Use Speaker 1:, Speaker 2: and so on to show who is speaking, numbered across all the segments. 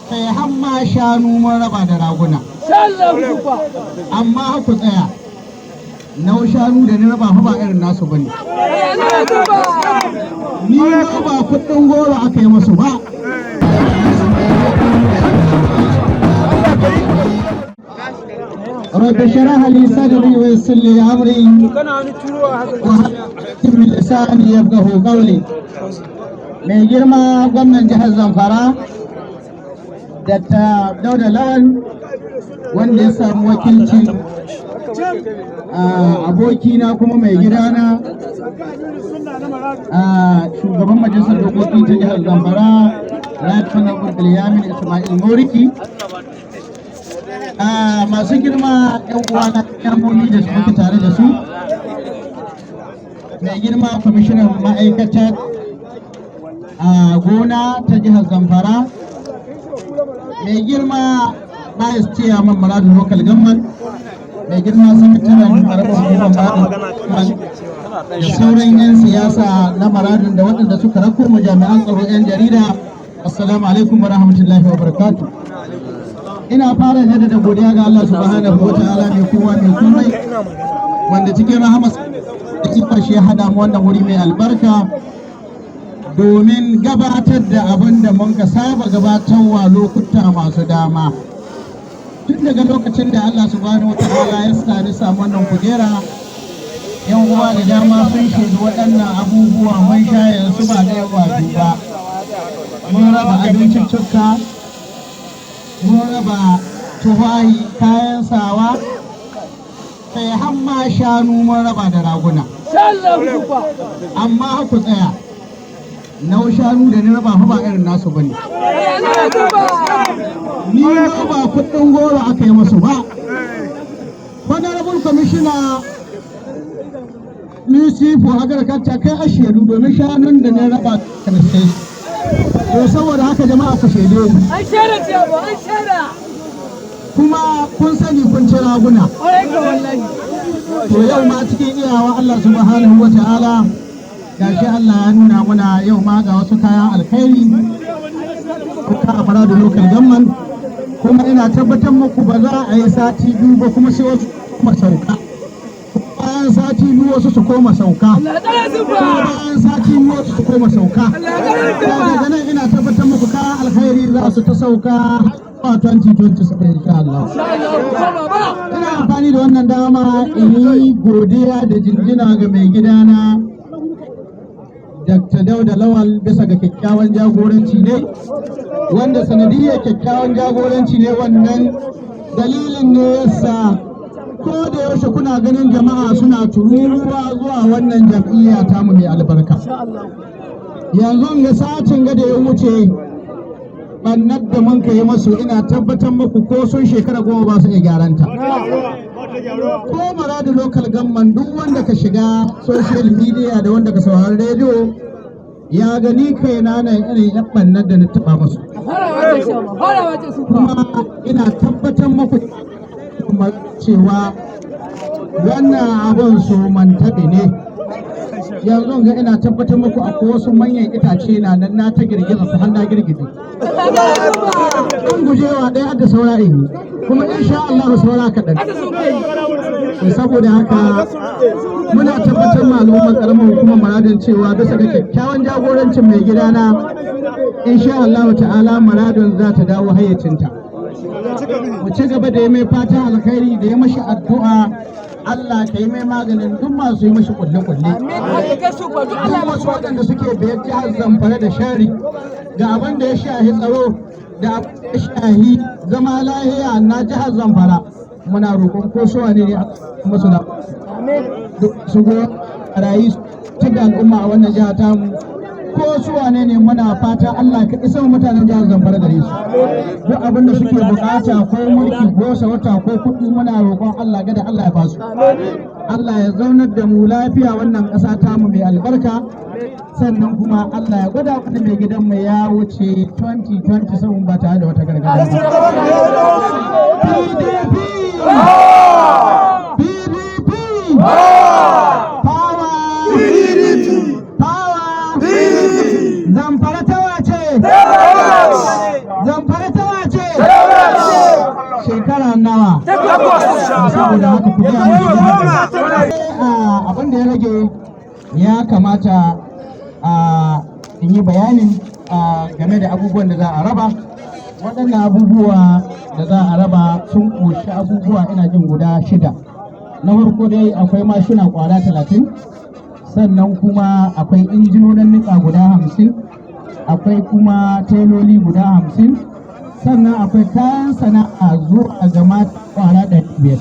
Speaker 1: kai hamma shanu mun raba da raguna amma ku tsaya nau shanu da ni raba fa ba irin nasu bane ni ba kuɗin goro aka yi musu ba رب اشرح لي صدري ويسر لي امري واحلل من لساني يفقهوا قولي mai girma gwamnan jihar Zamfara Dr. Dauda Lawal wanda ya samu wakilci abokina kuma mai gidana shugaban majalisar dokoki ta jihar Zamfara Latifin Abdulyamin Ismail Moriki masu girma yan uwana yamomi da su muke tare da su mai girma kwamishinan ma'aikatar gona ta jihar Zamfara mai girma vice chairman Maradun local government mai girma sakataren Maradun da sauran 'yan siyasa na Maradun da waɗanda suka rako mu jami'an tsaro 'yan jarida assalamu alaikum wa rahmatullahi wa barakatuh. Ina fara jaddada godiya ga Allah subhanahu wa ta'ala mai kowa mai komai wanda cikin rahamas da ikon shi ya hada mu wannan wuri mai albarka domin gabatar da abin da mun ka saba gabatarwa lokuta masu dama tun daga lokacin da Allah subhanahu wa ta'ala ya sani samu wannan kujera yan uwa da dama sun shaidu waɗannan abubuwa mun shayar su ba da yawa ba mun raba abincin cikka mun raba tufahi kayan sawa kai hamma shanu mun raba da raguna amma ku tsaya nau shanu da ni raba fa ba irin nasu bane ni ba kuɗin goro aka yi musu ba honorable commissioner Lucifu Agriculture kai ashedu domin shanun da ni raba karshe to saboda haka jama'a ku shaide mu an share ba an share kuma kun sani kun ci raguna to yau ma cikin iyawa Allah subhanahu wa ta'ala gashi Allah ya nuna muna yau ma ga wasu kayan alkhairi kuka a Maradun local government kuma ina tabbatar muku ba za a yi sati biyu ba kuma sai wasu kuma sauka bayan sati biyu wasu su koma sauka bayan sati biyu wasu su koma sauka daga nan ina tabbatar muku kayan alkhairi za su ta sauka a 2027 insha Allah. Ina amfani da wannan dama in yi godiya da jinjina ga mai gidana Dr. Dauda Lawal bisa ga kyakkyawan jagoranci ne wanda sanadiyyar kyakkyawan jagoranci ne wannan dalilin ne yasa ko da yaushe kuna ganin jama'a suna tururuwa zuwa wannan jam'iyya ta mu mai albarka yanzu ga sacin gada ya wuce bannar da mun kai masu ina tabbatar muku ko sun shekara 10 ba su iya gyaranta ko Maradun local government duk wanda ka shiga social media da wanda ka saurari rediyo ya gani kai na irin yan bannar da na taba musu kuma ina tabbatar muku cewa wannan abin su mantaɓe ne yanzu ga ina tabbatar muku akwai wasu manyan itace na nan na ta girgiza su har na girgize an gujewa ɗaya da saurayi kuma insha Allah saura kaɗan saboda haka muna tabbatar ma al'ummar karamar hukumar Maradun cewa bisa ga kyakkyawan jagorancin mai gidana insha Allah ta'ala Maradun za ta dawo hayyacinta mu ci gaba da ya mai fata alkhairi da ya mashi addu'a Allah ka yi mai maganin duk masu yi mashi kulle-kulle. Duk wasu waɗanda suke biyar jihar Zamfara da shari da abin da ya shahi tsaro da abin da ya shahi zama lahiya na jihar Zamfara muna roƙon ko su wane ne masu da duk su go rayu ta da al'umma a wannan jihar tamu ko su wane ne muna fata Allah ka isa mutanen jihar Zamfara gare su duk abin da suke bukata ko mulki ko sarauta ko kuɗi muna roƙon Allah gada Allah ya basu Allah ya zaunar da mu lafiya wannan ƙasa tamu mai albarka sannan kuma Allah ya gwada kuɗi mai gidan mu ya wuce 2027 ba tare da wata gargaɗi PDP PDP power Zamfara ta wace? Zamfara ta wace shekara nawa saboda haka ku gaya musu abin da ya rage ya kamata in yi bayanin game da abubuwan da za a raba. Waɗannan abubuwa da za a raba sun ƙunshi abubuwa ina jin guda 6. Na farko dai akwai mashina ƙwara 30, sannan kuma akwai injinonin niƙa guda 50, akwai kuma teloli guda 50, sannan akwai kayan sana'a zuwa ga mata ƙwara 500,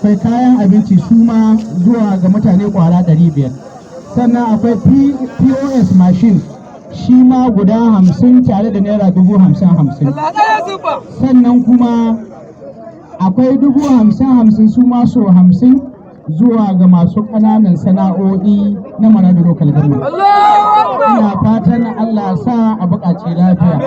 Speaker 1: akwai kayan abinci su ma zuwa ga mutane ƙwara 500, sannan akwai POS machine shi ma guda 50 tare da naira 50,000. Sannan kuma akwai 50,000 su ma so 50 zuwa ga masu ƙananan sana'o'i na Manado Local Government. Ina fatan Allah sa a buƙaci lafiya.